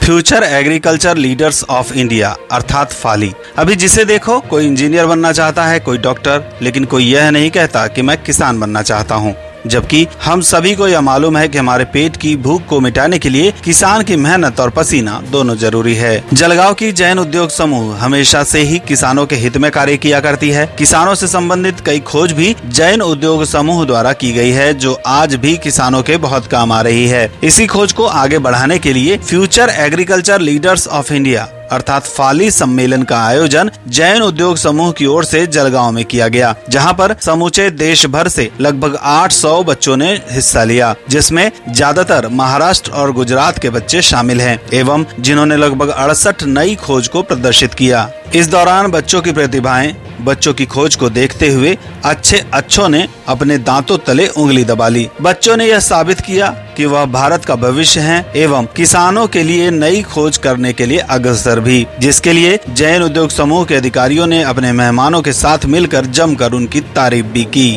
Future agriculture leaders of India अर्थात फाली। अभी जिसे देखो कोई इंजीनियर बनना चाहता है, कोई डॉक्टर, लेकिन कोई यह नहीं कहता कि मैं किसान बनना चाहता हूँ। जबकि हम सभी को यह मालूम है कि हमारे पेट की भूख को मिटाने के लिए किसान की मेहनत और पसीना दोनों जरूरी है। जलगांव की जैन उद्योग समूह हमेशा से ही किसानों के हित में कार्य किया करती है। किसानों से संबंधित कई खोज भी जैन उद्योग समूह द्वारा की गई है, जो आज भी किसानों के बहुत काम आ रही है। इसी खोज को आगे बढ़ाने के लिए future agriculture leaders of India अर्थात फाली सम्मेलन का आयोजन जैन उद्योग समूह की ओर से जलगांव में किया गया, जहां पर समूचे देश भर से लगभग 800 बच्चों ने हिस्सा लिया, जिसमें ज्यादातर महाराष्ट्र और गुजरात के बच्चे शामिल हैं एवं जिन्होंने लगभग 68 नई खोज को प्रदर्शित किया। इस दौरान बच्चों की प्रतिभाएं, बच्चों की खोज को देखते हुए अच्छों ने अपने दांतों तले उंगली दबा ली। बच्चों ने यह साबित किया कि वह भारत का भविष्य हैं एवं किसानों के लिए नई खोज करने के लिए अग्रसर भी, जिसके लिए जैन उद्योग समूह के अधिकारियों ने अपने मेहमानों के साथ मिलकर जमकर उनकी तारीफ भी की।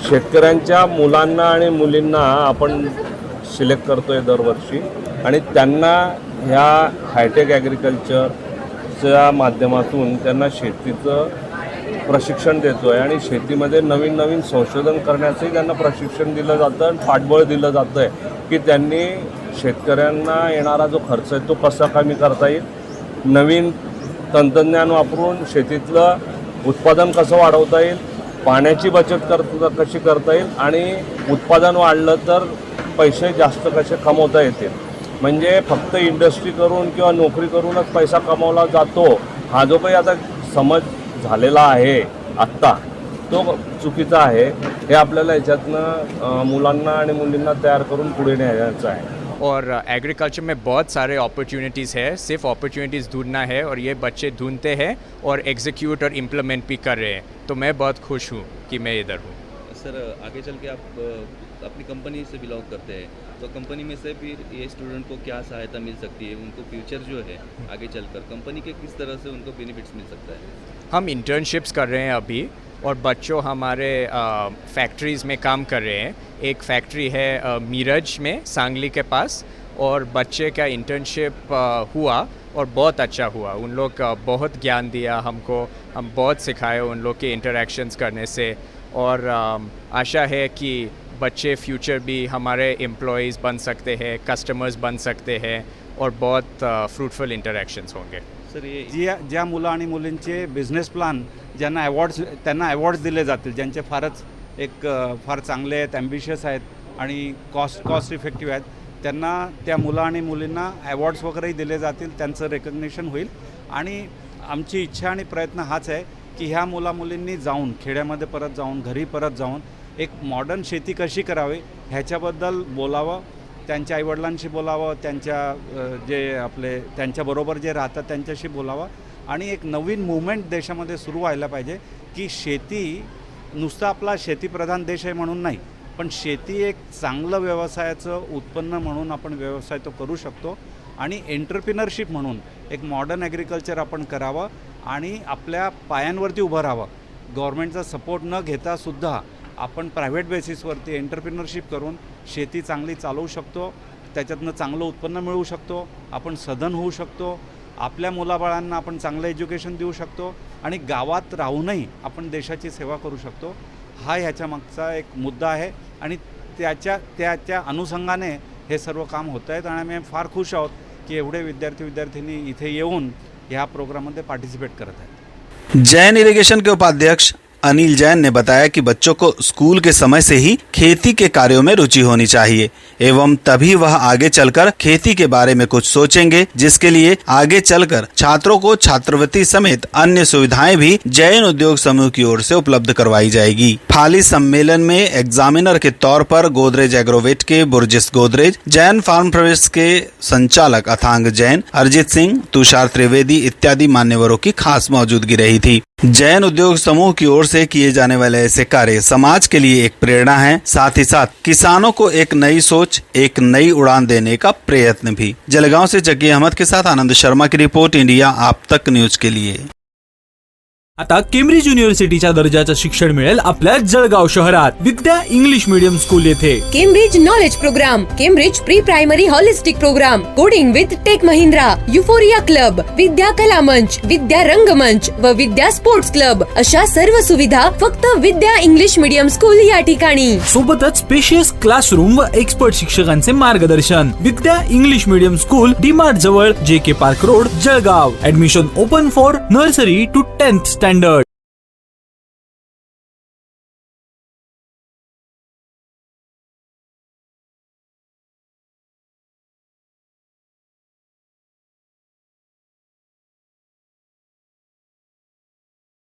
शेतकऱ्यांच्या मुलांना आणि मुलींना आपण सिलेक्ट करतोय दरवर्षी आणि त्यांना ह्या हायटेक ॲग्रिकल्चरच्या माध्यमातून त्यांना शेतीचं प्रशिक्षण देतोय आणि शेतीमध्ये नवीन नवीन संशोधन करण्याचंही त्यांना प्रशिक्षण दिलं जातं आणि पाठबळ दिलं जातं आहे की त्यांनी शेतकऱ्यांना येणारा जो खर्च आहे तो कसा कमी करता येईल, नवीन तंत्रज्ञान वापरून शेतीतलं उत्पादन कसं वाढवता येईल, पाण्याची बचत कशी करता येईल आणि उत्पादन वाढलं तर पैसे जास्त कसे कमवता येतील। म्हणजे फक्त इंडस्ट्री करून किंवा नोकरी करूनच पैसा कमवला जातो हा जो काही आता समज झालेला आहे आत्ता, तो चुकीचा आहे। हे आपल्याला याच्यातनं मुलांना आणि मुलींना तयार करून पुढे न्यायचं आहे। और एग्रीकल्चर में बहुत सारे अपॉर्चुनिटीज़ है, सिर्फ अपॉर्चुनिटीज़ ढूंढना है और ये बच्चे ढूंढते हैं और एग्जीक्यूट और इम्प्लीमेंट भी कर रहे हैं। तो मैं बहुत खुश हूँ कि मैं इधर हूँ। सर, आगे चल के आप अपनी कंपनी से बिलोंग करते हैं, तो कंपनी में से फिर ये स्टूडेंट को क्या सहायता मिल सकती है, उनको फ्यूचर जो है आगे चलकर कंपनी के किस तरह से उनको बेनिफिट्स मिल सकता है? हम इंटर्नशिप्स कर रहे हैं अभी और बच्चों हमारे फैक्ट्रीज़ में काम कर रहे हैं। एक फैक्ट्री है मीरज में, सांगली के पास, और बच्चे का इंटर्नशिप हुआ और बहुत अच्छा हुआ। उन लोग बहुत ज्ञान दिया हमको, हम बहुत सिखाए उन लोग के इंटरेक्शंस करने से, और आशा है कि बच्चे फ्यूचर भी हमारे एम्प्लॉयज़ बन सकते हैं, कस्टमर्स बन सकते हैं और बहुत फ्रूटफुल इंटरेक्शन्स होंगे। सर, ये ज्या मुलं आणि मुलींचे बिझनेस प्लान त्यांना अवॉर्ड्स दिले जातील, ज्यांचे फार चांगले आहेत, ॲम्बिशियस आहेत आणि कॉस्ट इफेक्टिव्ह आहेत, त्यांना त्या मुलं आणि मुलींना अवॉर्ड्स वगैरेही दिले जातील, त्यांचं रेकग्नेशन होईल। आणि आमची इच्छा आणि प्रयत्न हाच आहे की ह्या मुलामुलींनी जाऊन खेड्यामध्ये परत जाऊन, घरी परत जाऊन एक मॉडर्न शेती कशी करावी ह्याच्याबद्दल बोलावं, त्यांच्या आईवडिलांशी बोलावं, त्यांच्याबरोबर जे राहतात त्यांच्याशी बोलावं आणि एक नवीन मूवमेंट देशामध्ये सुरू व्हायला पाहिजे की शेती नुसतं आपला शेतीप्रधान देश आहे म्हणून नाही, पण शेती एक चांगलं व्यवसायाचं उत्पन्न म्हणून आपण व्यवसाय तो करू शकतो आणि एंटरप्रिनरशिप म्हणून एक मॉडर्न ॲग्रिकल्चर आपण करावं आणि आपल्या पायांवरती उभं राहावं। गव्हर्नमेंटचा सपोर्ट न घेता सुद्धा आपण प्रायव्हेट बेसिसवरती एंटरप्रिनरशिप करून शेती चांगली चालवू शकतो, त्याच्यातनं चांगलं उत्पन्न मिळवू शकतो, आपण सधन होऊ शकतो, आपल्या मुलाबाळांना आपण चांगलं एज्युकेशन देऊ शकतो आणि गावात राहूनही आपण देशाची सेवा करू शकतो। हा ह्याच्या मागचा एक मुद्दा आहे आणि त्या अनुषंगाने हे सर्व काम होत आहेत आणि आम्ही फार खुश आहोत की एवढे विद्यार्थी इथे येऊन ह्या प्रोग्राममध्ये पार्टिसिपेट करत आहेत। जैन इरिगेशन के उपाध्यक्ष अनिल जैन ने बताया कि बच्चों को स्कूल के समय से ही खेती के कार्यों में रुचि होनी चाहिए एवं तभी वह आगे चलकर खेती के बारे में कुछ सोचेंगे, जिसके लिए आगे चलकर छात्रों को छात्रवृत्ति समेत अन्य सुविधाएं भी जैन उद्योग समूह की ओर से उपलब्ध करवाई जाएगी। फाली सम्मेलन में एग्जामिनर के तौर पर गोदरेज एग्रोवेट के बुर्जिस गोदरेज, जैन फार्म प्रवेश के संचालक अथांग जैन, अरिजीत सिंह, तुषार त्रिवेदी इत्यादि मान्यवरों की खास मौजूदगी रही थी। जैन उद्योग समूह की ओर से किए जाने वाले ऐसे कार्य समाज के लिए एक प्रेरणा है, साथ ही साथ किसानों को एक नई सोच, एक नई उड़ान देने का प्रयत्न भी। जलगांव से जग्गी अहमद के साथ आनंद शर्मा की रिपोर्ट, इंडिया आप तक न्यूज के लिए। आता केम्ब्रिज युनिव्हर्सिटीच्या दर्जाचं शिक्षण मिळेल आपल्या जळगाव शहरात विद्या इंग्लिश मीडियम स्कूल येथे. Cambridge knowledge programme, Cambridge pre primary holistic programme, coding with Tech Mahindra, euphoria club, Vidya Kala Manch, विद्या रंगमंच व विद्या स्पोर्ट्स क्लब अशा सर्व सुविधा फक्त विद्या इंग्लिश मीडियम स्कूल या ठिकाणी. सोबतच स्पेशियस क्लासरूम व एक्सपर्ट शिक्षकांचे मार्गदर्शन. Vidya English medium school, DMart जवळ, JK park road, Jalgaon. Admission open for nursery to 10th standard.